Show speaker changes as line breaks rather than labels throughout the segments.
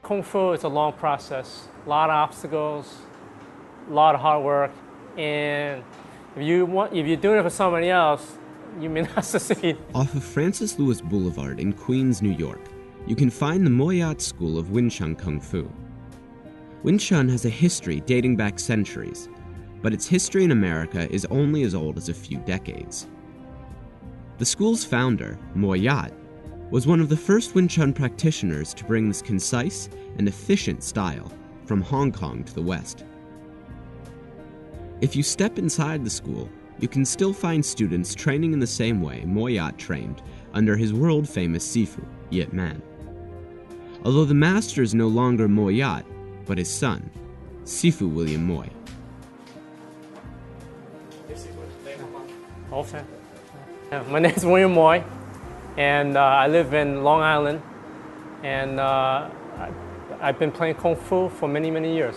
Kung Fu is a long process, a lot of obstacles, a lot of hard work, and if you're doing it for somebody else, you may not succeed.
Off of Francis Lewis Boulevard in Queens, New York, you can find the Moyat School of Wing Chun Kung Fu. Wing Chun has a history dating back centuries, but its history in America is only as old as a few decades. The school's founder, Moyat, was one of the first Wing Chun practitioners to bring this concise and efficient style from Hong Kong to the West. If you step inside the school, you can still find students training in the same way Moyat trained under his world-famous Sefue, Yip Man. Although the master is no longer Moyat, but his son, Sefue William Moy.
Okay. My name is William Moy, and I live in Long Island, and I've been playing Kung Fu for many, many years.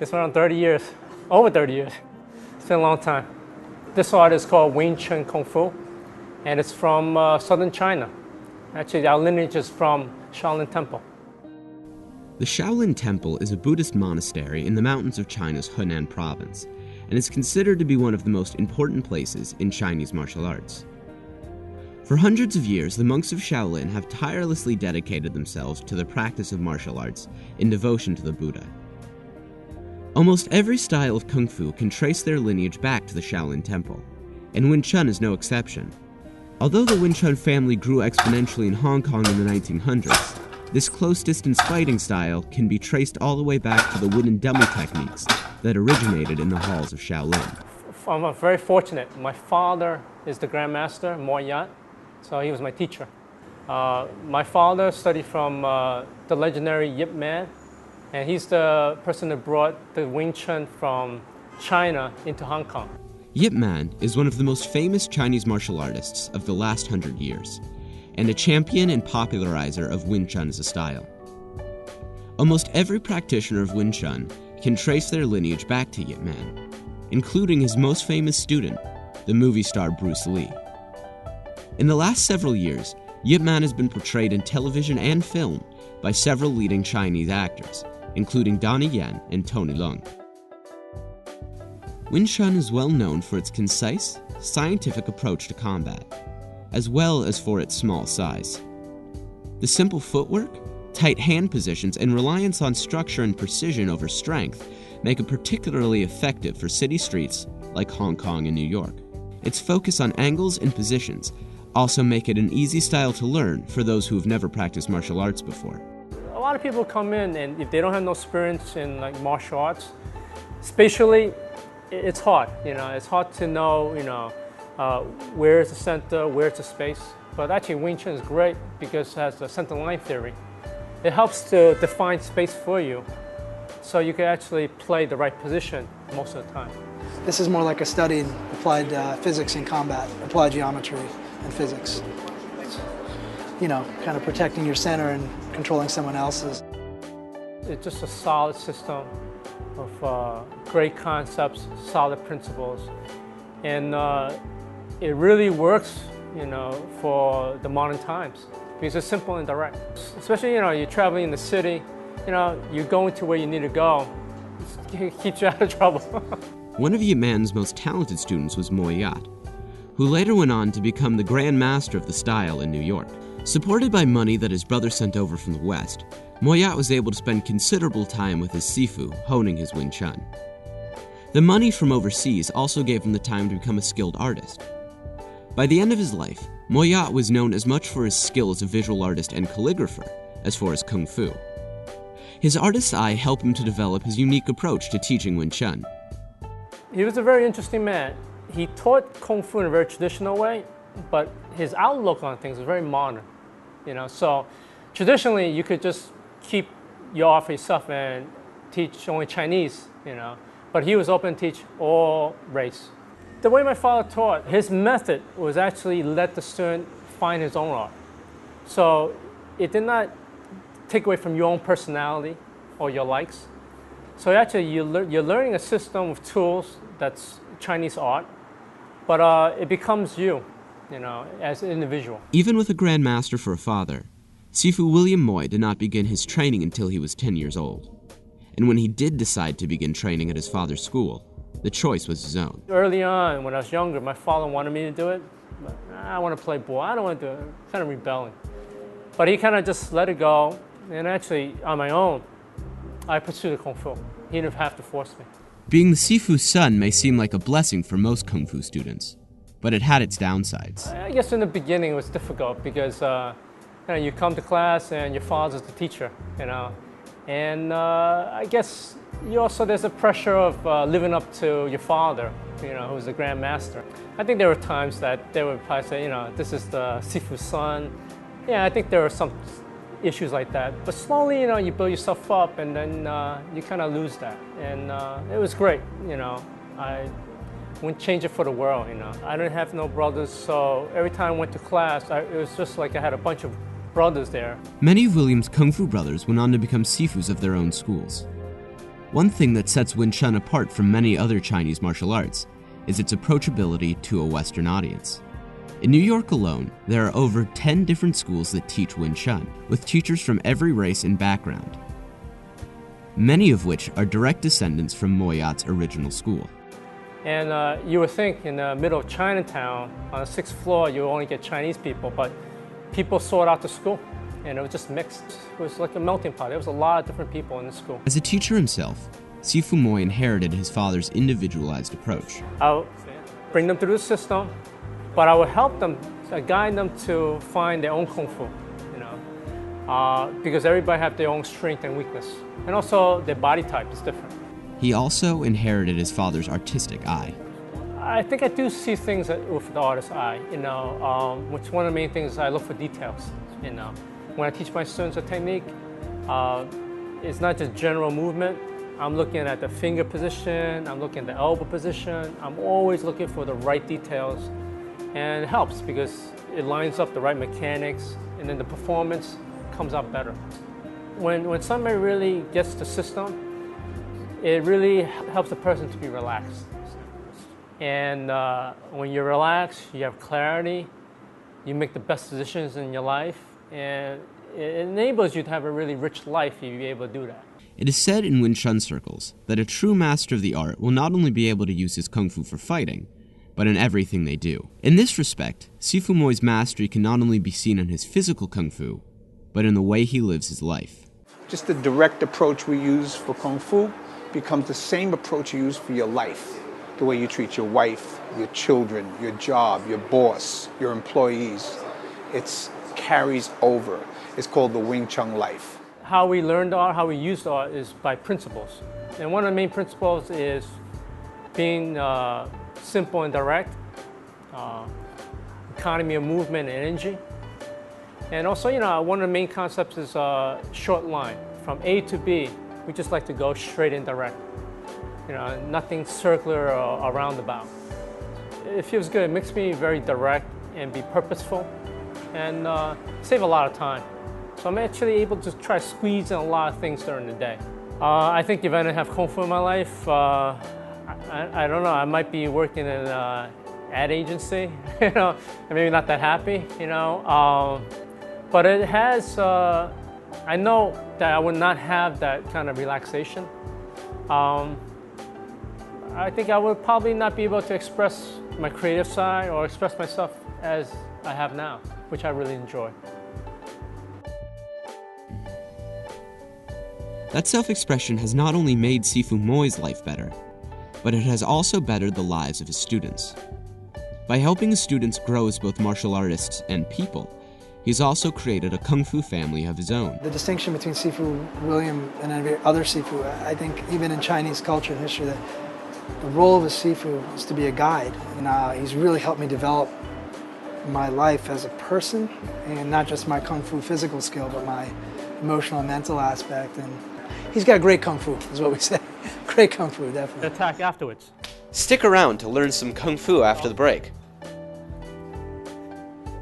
It's around 30 years, over 30 years. It's been a long time. This art is called Wing Chun Kung Fu, and it's from southern China. Actually, our lineage is from Shaolin Temple.
The Shaolin Temple is a Buddhist monastery in the mountains of China's Hunan province, and is considered to be one of the most important places in Chinese martial arts. For hundreds of years, the monks of Shaolin have tirelessly dedicated themselves to the practice of martial arts in devotion to the Buddha. Almost every style of Kung Fu can trace their lineage back to the Shaolin Temple, and Wing Chun is no exception. Although the Wing Chun family grew exponentially in Hong Kong in the 1900s, this close-distance fighting style can be traced all the way back to the wooden dummy techniques that originated in the halls of Shaolin.
I'm very fortunate. My father is the Grand Master, Moyat, so he was my teacher. My father studied from the legendary Yip Man, and he's the person that brought the Wing Chun from China into Hong Kong.
Yip Man is one of the most famous Chinese martial artists of the last 100 years, and a champion and popularizer of Wing Chun as a style. Almost every practitioner of Wing Chun can trace their lineage back to Yip Man, including his most famous student, the movie star Bruce Lee. In the last several years, Yip Man has been portrayed in television and film by several leading Chinese actors, including Donnie Yen and Tony Leung. Wing Chun is well known for its concise, scientific approach to combat, as well as for its small size. The simple footwork, tight hand positions, and reliance on structure and precision over strength make it particularly effective for city streets like Hong Kong and New York. Its focus on angles and positions also make it an easy style to learn for those who have never practiced martial arts before.
A lot of people come in, and if they don't have no experience in martial arts, spatially, it's hard. It's hard to know, where is the center, where's the space. But actually, Wing Chun is great because it has a center line theory. It helps to define space for you, so you can actually play the right position most of the time.
This is more like a study in applied physics in combat, applied geometry and physics. Kind of protecting your center and controlling someone else's.
It's just a solid system of great concepts, solid principles, and it really works, for the modern times because it's simple and direct. Especially, you're traveling in the city, you're going to where you need to go. It keeps you out of trouble.
One of Yip Man's most talented students was Moyat, who later went on to become the Grand Master of the style in New York. Supported by money that his brother sent over from the West, Moyat was able to spend considerable time with his Sefue honing his Wing Chun. The money from overseas also gave him the time to become a skilled artist. By the end of his life, Moyat was known as much for his skill as a visual artist and calligrapher as for his Kung Fu. His artist's eye helped him to develop his unique approach to teaching Wing Chun.
He was a very interesting man. He taught Kung Fu in a very traditional way, but his outlook on things was very modern. So traditionally you could just keep your art for yourself and teach only Chinese, but he was open to teach all race. The way my father taught, his method was actually let the student find his own art. So it did not take away from your own personality or your likes. So actually you're learning a system of tools that's Chinese art, but it becomes you, as an individual.
Even with a Grand Master for a father, Sefue William Moy did not begin his training until he was 10 years old. And when he did decide to begin training at his father's school, the choice was his own.
Early on, when I was younger, my father wanted me to do it. But I want to play ball. I don't want to do it. Kind of rebelling. But he kind of just let it go. And actually, on my own, I pursued the Kung Fu. He didn't have to force me.
Being the Sefu's son may seem like a blessing for most Kung Fu students, but it had its downsides.
I guess in the beginning it was difficult because you come to class and your father's the teacher, and I guess there's a pressure of living up to your father, who's the Grand Master. I think there were times that they would probably say, this is the Sefu's son. Yeah, I think there were some issues like that. But slowly, you build yourself up, and then you kind of lose that. And it was great, I wouldn't change it for the world, I didn't have no brothers, so every time I went to class, it was just like I had a bunch of brothers there.
Many of William's Kung Fu brothers went on to become Sefus of their own schools. One thing that sets Wing Chun apart from many other Chinese martial arts is its approachability to a Western audience. In New York alone, there are over 10 different schools that teach Wing Chun, with teachers from every race and background, many of which are direct descendants from Moyat's original school.
And you would think in the middle of Chinatown, on the 6th floor, you only get Chinese people, but people sought out the school, and it was just mixed. It was like a melting pot. There was a lot of different people in the school.
As a teacher himself, Sefue Moy inherited his father's individualized approach.
I would bring them through the system, but I would help them, guide them to find their own Kung Fu, because everybody have their own strength and weakness. And also, their body type is different.
He also inherited his father's artistic eye.
I think I do see things with the artist's eye, which one of the main things is I look for details, When I teach my students a technique, it's not just general movement. I'm looking at the finger position, I'm looking at the elbow position. I'm always looking for the right details. And it helps because it lines up the right mechanics, and then the performance comes out better. When somebody really gets the system, it really helps the person to be relaxed. And when you're relaxed, you have clarity, you make the best decisions in your life, and it enables you to have a really rich life if you're able to do that.
It is said in Wing Chun circles that a true master of the art will not only be able to use his Kung Fu for fighting, but in everything they do. In this respect, Sefue Moy's mastery can not only be seen in his physical Kung Fu, but in the way he lives his life.
Just the direct approach we use for Kung Fu becomes the same approach you use for your life. The way you treat your wife, your children, your job, your boss, your employees. It carries over. It's called the Wing Chun life.
How we learned art, how we used art is by principles. And one of the main principles is being simple and direct, economy of movement and energy. And also, one of the main concepts is short line. From A to B, we just like to go straight and direct. Nothing circular or roundabout. It feels good. It makes me very direct and be purposeful and save a lot of time. So I'm actually able to try to squeeze in a lot of things during the day. I think if I didn't have Kung Fu in my life, I don't know, I might be working in an ad agency, and maybe not that happy, But it has, I know that I would not have that kind of relaxation. I think I would probably not be able to express my creative side or express myself as I have now, which I really enjoy.
That self-expression has not only made Sefue Moy's life better, but it has also bettered the lives of his students. By helping his students grow as both martial artists and people, he's also created a Kung Fu family of his own.
The distinction between Sefue William and every other Sefue, I think even in Chinese culture and history, the role of a Sefue is to be a guide. And he's really helped me develop my life as a person, and not just my Kung Fu physical skill, but my emotional and mental aspect. And he's got great Kung Fu, is what we say. Great Kung Fu, definitely.
Attack afterwards.
Stick around to learn some Kung Fu after the break.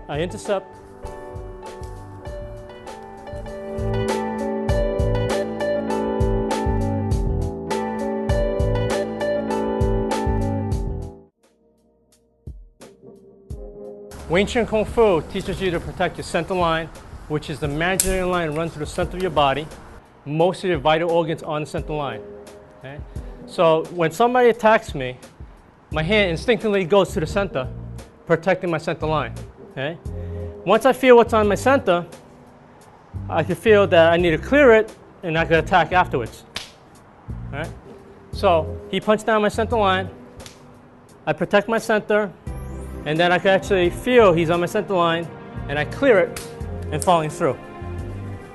I intercept. Wing Chun Kung Fu teaches you to protect your center line, which is the imaginary line run through the center of your body. Most of your vital organs are on the center line. Okay? So when somebody attacks me, my hand instinctively goes to the center, protecting my center line. Okay? Once I feel what's on my center, I can feel that I need to clear it, and I can attack afterwards. All right? So he punched down my center line. I protect my center, and then I can actually feel he's on my center line, and I clear it and falling through.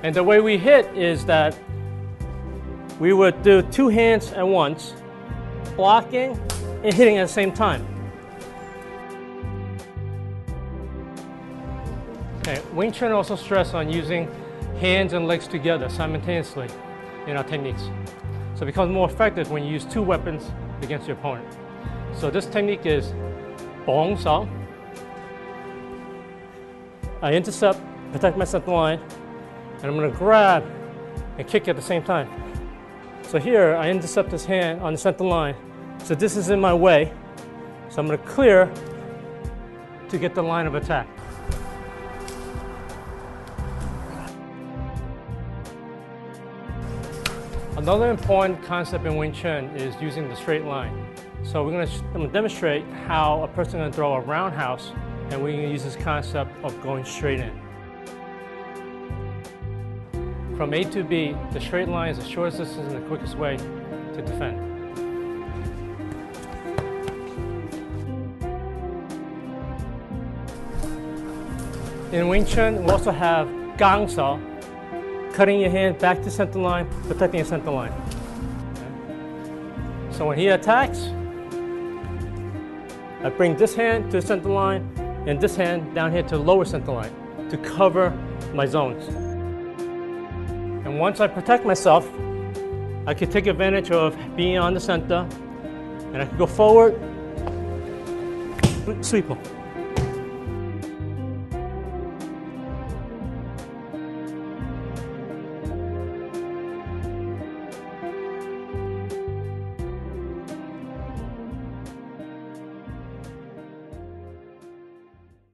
And the way we hit is that we would do two hands at once, blocking and hitting at the same time. Okay, Wing Chun also stress on using hands and legs together simultaneously in our techniques. So it becomes more effective when you use two weapons against your opponent. So this technique is Bong Sao. I intercept, protect my center line, and I'm going to grab and kick at the same time. So here, I intercept his hand on the center line. So this is in my way. So I'm going to clear to get the line of attack. Another important concept in Wing Chun is using the straight line. So I'm going to demonstrate how a person is going to throw a roundhouse, and we're going to use this concept of going straight in. From A to B, the straight line is the shortest distance and the quickest way to defend. In Wing Chun, we also have Gang Sao, cutting your hand back to center line, protecting your center line. Okay. So when he attacks, I bring this hand to the center line and this hand down here to the lower center line to cover my zones. And once I protect myself, I can take advantage of being on the center, and I can go forward, sweep him.